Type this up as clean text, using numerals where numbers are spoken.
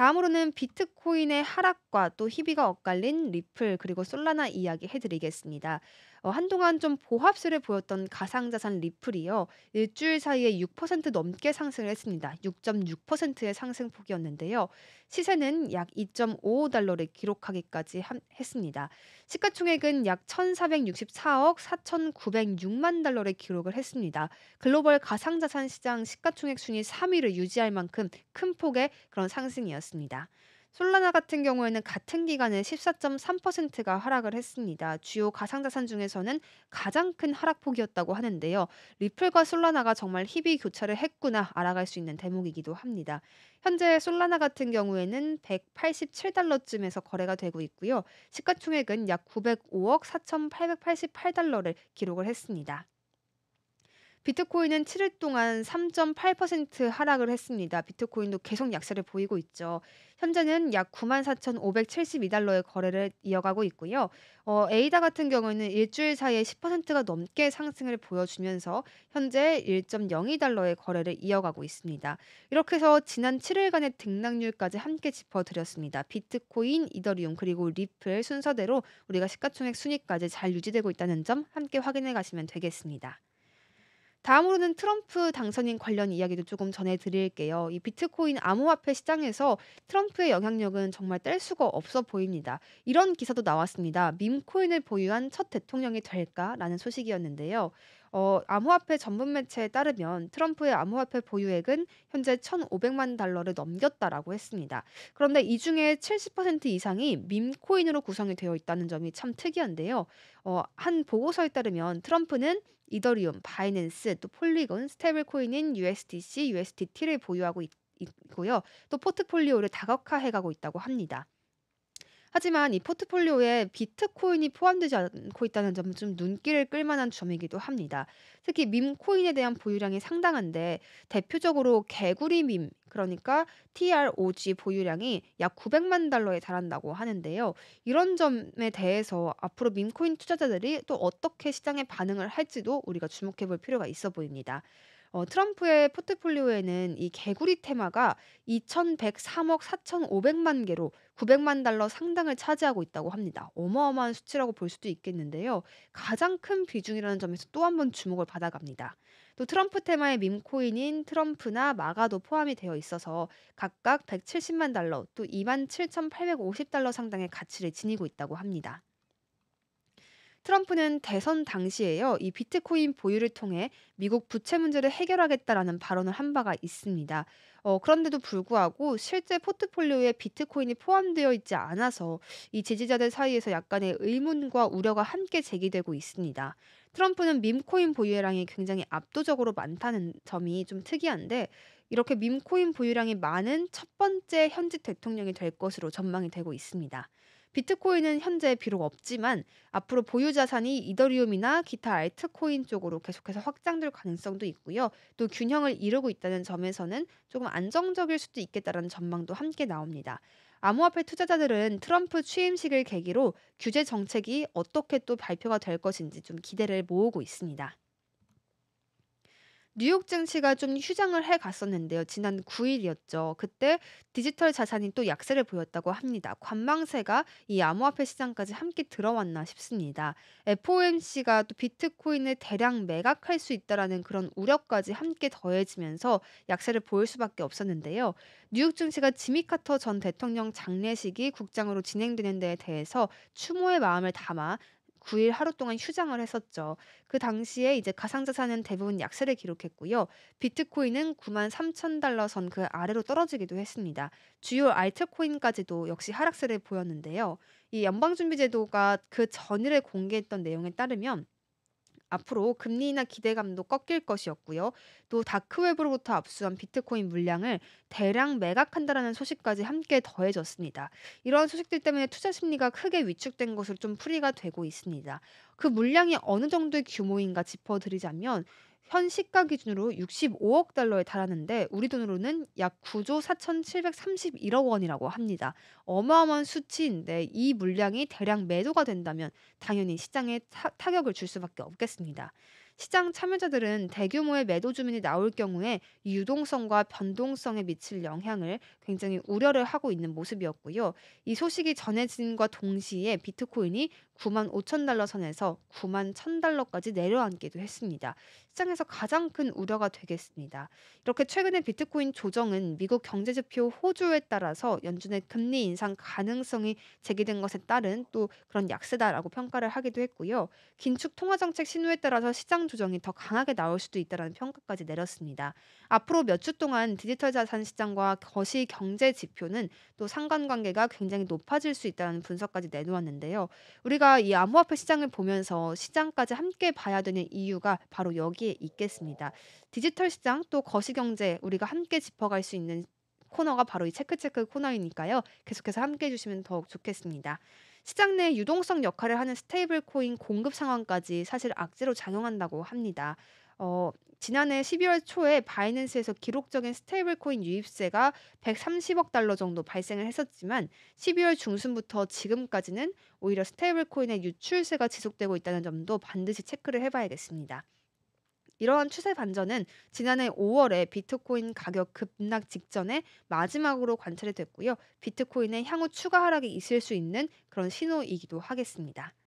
다음으로는 비트코인의 하락과 또 희비가 엇갈린 리플 그리고 솔라나 이야기 해드리겠습니다. 한동안 좀 보합세를 보였던 가상자산 리플이요. 일주일 사이에 6% 넘게 상승을 했습니다. 6.6%의 상승폭이었는데요. 시세는 약 2.55달러를 기록하기까지 했습니다. 시가총액은 약 1,464억 4,906만 달러를 기록을 했습니다. 글로벌 가상자산 시장 시가총액 순위 3위를 유지할 만큼 큰 폭의 그런 상승이었습니다. 솔라나 같은 경우에는 같은 기간에 14.3%가 하락을 했습니다. 주요 가상자산 중에서는 가장 큰 하락폭이었다고 하는데요. 리플과 솔라나가 정말 희비 교차를 했구나 알아갈 수 있는 대목이기도 합니다. 현재 솔라나 같은 경우에는 187달러쯤에서 거래가 되고 있고요. 시가총액은 약 905억 4,888달러를 기록을 했습니다. 비트코인은 7일 동안 3.8% 하락을 했습니다. 비트코인도 계속 약세를 보이고 있죠. 현재는 약 94,572달러의 거래를 이어가고 있고요. 에이다 같은 경우에는 일주일 사이에 10%가 넘게 상승을 보여주면서 현재 1.02달러의 거래를 이어가고 있습니다. 이렇게 해서 지난 7일간의 등락률까지 함께 짚어드렸습니다. 비트코인, 이더리움 그리고 리플 순서대로 우리가 시가총액 순위까지 잘 유지되고 있다는 점 함께 확인해 가시면 되겠습니다. 다음으로는 트럼프 당선인 관련 이야기도 조금 전해 드릴게요. 이 비트코인 암호화폐 시장에서 트럼프의 영향력은 정말 뗄 수가 없어 보입니다. 이런 기사도 나왔습니다. 밈코인을 보유한 첫 대통령이 될까라는 소식이었는데요. 암호화폐 전문 매체에 따르면 트럼프의 암호화폐 보유액은 현재 1,500만 달러를 넘겼다라고 했습니다. 그런데 이 중에 70% 이상이 밈코인으로 구성이 되어 있다는 점이 참 특이한데요. 한 보고서에 따르면 트럼프는 이더리움, 바이낸스, 또 폴리곤, 스테이블 코인인 USDC, USDT를 보유하고 있고요. 또 포트폴리오를 다각화해 가고 있다고 합니다. 하지만 이 포트폴리오에 비트코인이 포함되지 않고 있다는 점은 좀 눈길을 끌 만한 점이기도 합니다. 특히 밈코인에 대한 보유량이 상당한데 대표적으로 개구리 밈 그러니까 TROG 보유량이 약 900만 달러에 달한다고 하는데요. 이런 점에 대해서 앞으로 밈코인 투자자들이 또 어떻게 시장에 반응을 할지도 우리가 주목해 볼 필요가 있어 보입니다. 트럼프의 포트폴리오에는 이 개구리 테마가 2,103억 4,500만 개로 900만 달러 상당을 차지하고 있다고 합니다. 어마어마한 수치라고 볼 수도 있겠는데요. 가장 큰 비중이라는 점에서 또 한 번 주목을 받아갑니다. 또 트럼프 테마의 밈코인인 트럼프나 마가도 포함이 되어 있어서 각각 170만 달러 또 27,850달러 상당의 가치를 지니고 있다고 합니다. 트럼프는 대선 당시에요. 이 비트코인 보유를 통해 미국 부채 문제를 해결하겠다라는 발언을 한 바가 있습니다. 그런데도 불구하고 실제 포트폴리오에 비트코인이 포함되어 있지 않아서 이 지지자들 사이에서 약간의 의문과 우려가 함께 제기되고 있습니다. 트럼프는 밈코인 보유량이 굉장히 압도적으로 많다는 점이 좀 특이한데 이렇게 밈코인 보유량이 많은 첫 번째 현직 대통령이 될 것으로 전망이 되고 있습니다. 비트코인은 현재 비록 없지만 앞으로 보유 자산이 이더리움이나 기타 알트코인 쪽으로 계속해서 확장될 가능성도 있고요. 또 균형을 이루고 있다는 점에서는 조금 안정적일 수도 있겠다라는 전망도 함께 나옵니다. 암호화폐 투자자들은 트럼프 취임식을 계기로 규제 정책이 어떻게 또 발표가 될 것인지 좀 기대를 모으고 있습니다. 뉴욕 증시가 좀 휴장을 해 갔었는데요. 지난 9일이었죠. 그때 디지털 자산이 또 약세를 보였다고 합니다. 관망세가 이 암호화폐 시장까지 함께 들어왔나 싶습니다. FOMC가 또 비트코인을 대량 매각할 수 있다라는 그런 우려까지 함께 더해지면서 약세를 보일 수밖에 없었는데요. 뉴욕 증시가 지미 카터 전 대통령 장례식이 국장으로 진행되는 데에 대해서 추모의 마음을 담아 9일 하루 동안 휴장을 했었죠. 그 당시에 이제 가상자산은 대부분 약세를 기록했고요. 비트코인은 93,000달러 선 그 아래로 떨어지기도 했습니다. 주요 알트코인까지도 역시 하락세를 보였는데요. 이 연방준비제도가 그 전일에 공개했던 내용에 따르면 앞으로 금리나 기대감도 꺾일 것이었고요. 또 다크웹으로부터 압수한 비트코인 물량을 대량 매각한다라는 소식까지 함께 더해졌습니다. 이러한 소식들 때문에 투자 심리가 크게 위축된 것으로 좀 풀이가 되고 있습니다. 그 물량이 어느 정도의 규모인가 짚어드리자면 현 시가 기준으로 65억 달러에 달하는데 우리 돈으로는 약 9조 4,731억 원이라고 합니다. 어마어마한 수치인데 이 물량이 대량 매도가 된다면 당연히 시장에 타격을 줄 수밖에 없겠습니다. 시장 참여자들은 대규모의 매도 주문이 나올 경우에 이 유동성과 변동성에 미칠 영향을 굉장히 우려를 하고 있는 모습이었고요. 이 소식이 전해진과 동시에 비트코인이 9만 5천 달러 선에서 9만 1천 달러까지 내려앉기도 했습니다. 시장에서 가장 큰 우려가 되겠습니다. 이렇게 최근에 비트코인 조정은 미국 경제지표 호조에 따라서 연준의 금리 인상 가능성이 제기된 것에 따른 또 그런 약세다라고 평가를 하기도 했고요. 긴축 통화 정책 신호에 따라서 시장 조정이 더 강하게 나올 수도 있다라는 평가까지 내렸습니다. 앞으로 몇 주 동안 디지털 자산 시장과 거시 경제 지표는 또 상관관계가 굉장히 높아질 수 있다는 분석까지 내놓았는데요. 우리가 이 암호화폐 시장을 보면서 시장까지 함께 봐야 되는 이유가 바로 여기에 있겠습니다. 디지털 시장 또 거시 경제 우리가 함께 짚어갈 수 있는 코너가 바로 이 체크체크 코너이니까요. 계속해서 함께 해주시면 더욱 좋겠습니다. 시장 내 유동성 역할을 하는 스테이블 코인 공급 상황까지 사실 악재로 작용한다고 합니다. 지난해 12월 초에 바이낸스에서 기록적인 스테이블 코인 유입세가 130억 달러 정도 발생을 했었지만 12월 중순부터 지금까지는 오히려 스테이블 코인의 유출세가 지속되고 있다는 점도 반드시 체크를 해봐야겠습니다. 이러한 추세 반전은 지난해 5월에 비트코인 가격 급락 직전에 마지막으로 관찰이 됐고요. 비트코인의 향후 추가 하락이 있을 수 있는 그런 신호이기도 하겠습니다.